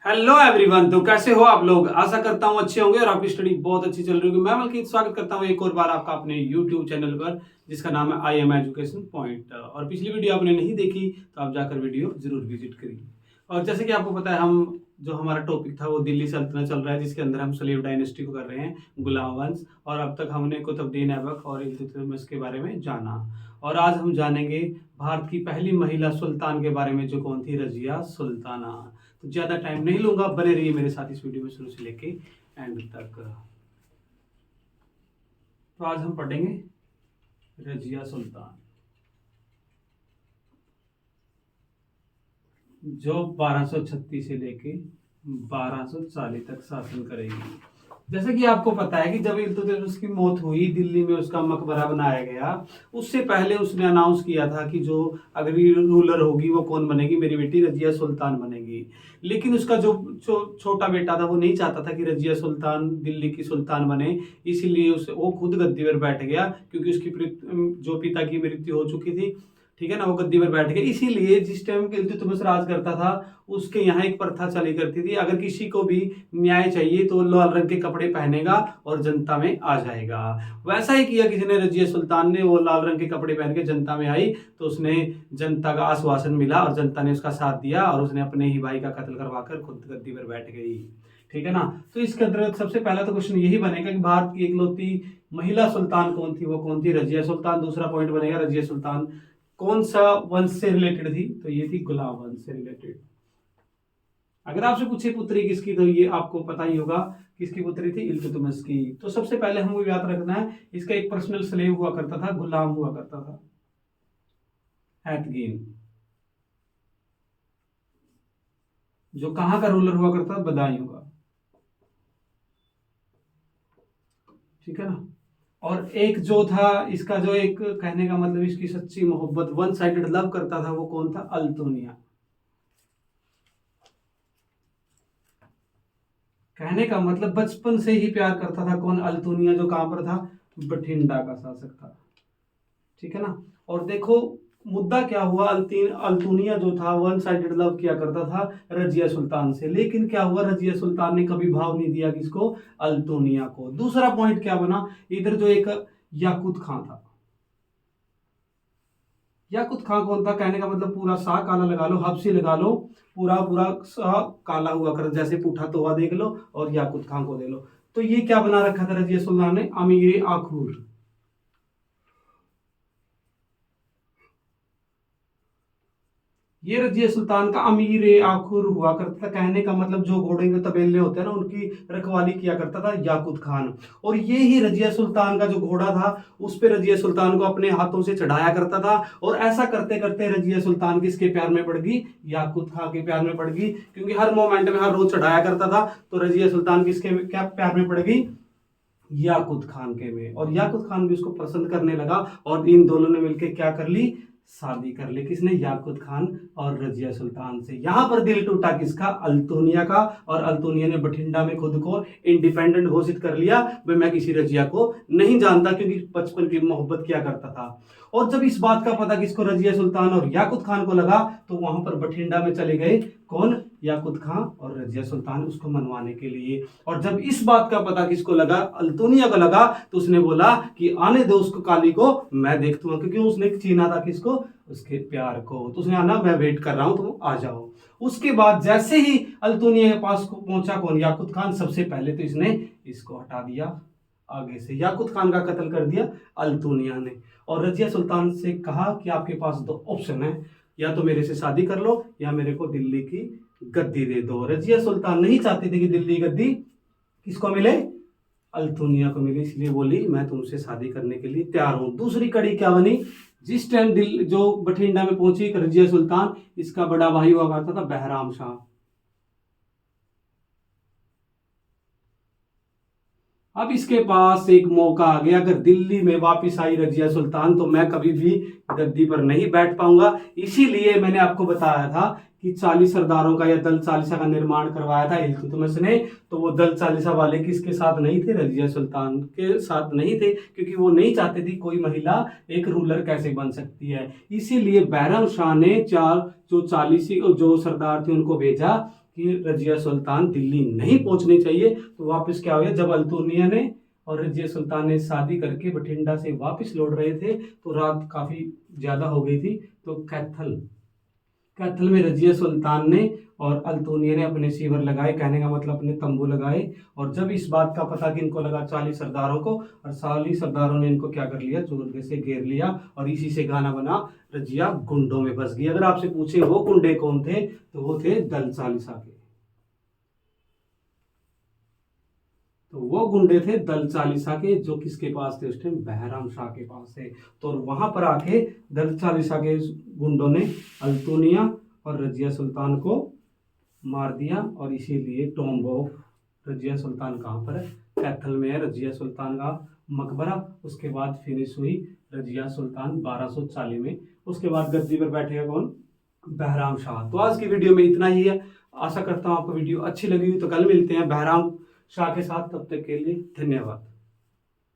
Hello everyone. तो कैसे हो आप लोग? आशा करता हूँ अच्छे होंगे और आपकी स्टडी बहुत अच्छी चल रही होगी। मैं मलकीत स्वागत करता हूँ एक और बार आपका अपने यूट्यूब चैनल पर, जिसका नाम है आई एम एजुकेशन पॉइंट। और पिछली वीडियो आपने नहीं देखी तो आप जाकर वीडियो जरूर विजिट करिए। और जैसे कि आपको पता है, हम जो हमारा टॉपिक था वो दिल्ली सल्तनत चल रहा है, जिसके अंदर हम स्लेव डायनेस्टी को कर रहे हैं, गुलाम वंश। और अब तक हमने कुतुबुद्दीन ऐबक और इल्तुतमिश के बारे में जाना। और आज हम जानेंगे भारत की पहली महिला सुल्तान के बारे में, जो कौन थी? रजिया सुल्ताना। तो ज्यादा टाइम नहीं लूंगा, बने रहिए मेरे साथ इस वीडियो में शुरू से लेके एंड तक। तो आज हम पढ़ेंगे रजिया सुल्तान, जो 1236 से लेके 1240 तक शासन करेगी। जैसे कि आपको पता है कि जब इल्तुतमिश की मौत हुई, दिल्ली में उसका मकबरा बनाया गया। उससे पहले उसने अनाउंस किया था कि जो अगली रूलर होगी वो कौन बनेगी? मेरी बेटी रजिया सुल्तान बनेगी। लेकिन उसका जो छोटा बेटा था वो नहीं चाहता था कि रजिया सुल्तान दिल्ली की सुल्तान बने। इसीलिए उसे वो खुद गद्दी पर बैठ गया, क्योंकि उसकी जो पिता की मृत्यु हो चुकी थी, ठीक है ना, वो गद्दी पर बैठ गए। इसीलिए जिस टाइम इल्तुतमिश राज करता था, उसके यहाँ एक प्रथा चली करती थी, अगर किसी को भी न्याय चाहिए तो लाल रंग के कपड़े पहनेगा और जनता में आ जाएगा। वैसा ही किया किसी ने, रजिया सुल्तान ने। वो लाल रंग के कपड़े पहन के जनता में आई, तो उसने जनता का आश्वासन मिला और जनता ने उसका साथ दिया, और उसने अपने ही भाई का कत्ल करवाकर खुद गद्दी पर बैठ गई। ठीक है ना। तो इसके अंतर्गत सबसे पहला तो क्वेश्चन यही बनेगा कि भारत की इकलौती महिला सुल्तान कौन थी? वो कौन थी? रजिया सुल्तान। दूसरा पॉइंट बनेगा, रजिया सुल्तान कौन सा वंश से रिलेटेड थी? तो ये थी गुलाम वंश से रिलेटेड। अगर आपसे पूछे पुत्री किसकी, तो ये आपको पता ही होगा किसकी पुत्री थी? इल्तुतमिश की। तो सबसे पहले हमको याद रखना है, इसका एक पर्सनल स्लेव हुआ करता था, गुलाम हुआ करता था, हैतगीन, जो कहां का रूलर हुआ करता? बदायूं का। ठीक है ना। और एक जो था, इसका जो एक कहने का मतलब, इसकी सच्ची मोहब्बत, वन साइडेड लव करता था, वो कौन था? अल्तुनिया। कहने का मतलब बचपन से ही प्यार करता था। कौन? अल्तुनिया। जो कहां पर था? बठिंडा का शासक था। ठीक है ना। और देखो मुद्दा क्या हुआ, अल्तुनिया जो था वन साइडेड लव किया करता था रजिया सुल्तान से। लेकिन क्या हुआ, रजिया सुल्तान ने कभी भाव नहीं दिया किसको? अल्तुनिया को। दूसरा पॉइंट क्या बना, इधर जो एक याकूत खां था। याकूत खां कौन था? कहने का मतलब पूरा सा काला लगा लो, हब्सी लगा लो, पूरा पूरा सा काला हुआ कर, जैसे पूठा तोवा देख लो और याकूत खां को दे लो। तो ये क्या बना रखा था रजिया सुल्तान ने? अमीर आखूर। ये रजिया सुल्तान का अमीर आखुर हुआ करता था। कहने का मतलब जो घोड़े के तबेले होते हैं ना, उनकी रखवाली किया करता था याकूत खान। और ये ही रजिया सुल्तान का जो घोड़ा था, उस पे रजिया सुल्तान को अपने हाथों से चढ़ाया करता था। और ऐसा करते करते रजिया सुल्तान किसके प्यार में पड़ गई? याकूत खान के प्यार में पड़ गई। क्योंकि हर मोमेंट में हर रोज चढ़ाया करता था, तो रजिया सुल्तान किसके क्या प्यार में पड़ गई? याकूत खान के में। और याकूत खान भी उसको पसंद करने लगा, और इन दोनों ने मिलकर क्या कर ली? शादी कर ली। किसने? याकूत खान और रजिया सुल्तान से। यहां पर दिल टूटा किसका? अल्तुनिया का। और अल्तुनिया ने बठिंडा में खुद को इंडिपेंडेंट घोषित कर लिया, भाई मैं किसी रजिया को नहीं जानता, क्योंकि बचपन की मोहब्बत किया करता था। और जब इस बात का पता किसको? रजिया सुल्तान और याकूत खान को लगा, तो वहां पर बठिंडा में चले गए। कौन? याकूत खान और रजिया सुल्तान, उसको मनवाने के लिए। और जब इस बात का पता किसको लगा? अल्तुनिया को लगा, तो उसने बोला कि आने दो उसको, काली को, मैं देखता हूं। क्योंकि उसने चीना था किसको? उसके प्यार को। तो उसने आना, मैं वेट कर रहा हूं, तुम आ जाओ। उसके बाद जैसे ही अल्तुनिया के पास को पहुंचा कौन? याकूत खान। सबसे पहले तो इसने इसको हटा दिया आगे से, याकूत खान का कत्ल कर दिया अल्तुनिया ने। और रजिया सुल्तान से कहा कि आपके पास दो ऑप्शन है, या तो मेरे से शादी कर लो या मेरे को दिल्ली की गद्दी दे दो। रजिया सुल्तान नहीं चाहती थी कि दिल्ली गद्दी किसको मिले? अल्तुनिया को मिली। इसलिए बोली मैं तुमसे शादी करने के लिए तैयार हूं। दूसरी कड़ी क्या बनी, जिस टाइम दिल जो बठिंडा में पहुंची रजिया सुल्तान, इसका बड़ा भाई हुआ करता था बहराम शाह। अब इसके पास एक मौका आ गया, अगर दिल्ली में वापस आई रजिया सुल्तान, तो मैं कभी भी गद्दी पर नहीं बैठ पाऊंगा। इसीलिए मैंने आपको बताया था कि 40 सरदारों का या दल चालीसा का निर्माण करवाया था इल्तुतमिश ने। तो वो दल चालीसा वाले किसके साथ नहीं थे? रजिया सुल्तान के साथ नहीं थे, क्योंकि वो नहीं चाहते थे कोई महिला एक रूलर कैसे बन सकती है। इसीलिए बैरम शाह ने चार जो 40 जो सरदार थे उनको भेजा कि रजिया सुल्तान दिल्ली नहीं पहुंचनी चाहिए। तो वापस क्या हो गया, जब अल्तुनिया ने और रजिया सुल्तान ने शादी करके बठिंडा से वापस लौट रहे थे तो रात काफ़ी ज़्यादा हो गई थी। तो कैथल कैथल में रजिया सुल्तान ने और अल्तुनिया ने अपने शिविर लगाए, कहने का मतलब अपने तंबू लगाए। और जब इस बात का पता कि इनको लगा 40 सरदारों को, और 40 सरदारों ने इनको क्या कर लिया, जोर से घेर लिया। और इसी से गाना बना रजिया गुंडों में बस गई। अगर आपसे पूछे वो गुंडे कौन थे तो वो थे दल चालीसा के। तो वो गुंडे थे दल चालीसा के, जो किसके पास थे उस टाइम, बहराम शाह के पास थे। तो वहां पर आके दल चालीसा के गुंडों ने अल्तुनिया और रजिया सुल्तान को मार दिया। और इसीलिए टॉम्ब ऑफ रजिया सुल्तान कहाँ पर है, कैथल में है रजिया सुल्तान का मकबरा। उसके बाद फिनिश हुई रजिया सुल्तान 1240 में। उसके बाद गद्दी पर बैठेगा कौन, बहराम शाह। तो आज की वीडियो में इतना ही है। आशा करता हूँ आपको वीडियो अच्छी लगी हुई। तो कल मिलते हैं बहराम शाह के साथ, तब तक के लिए धन्यवाद।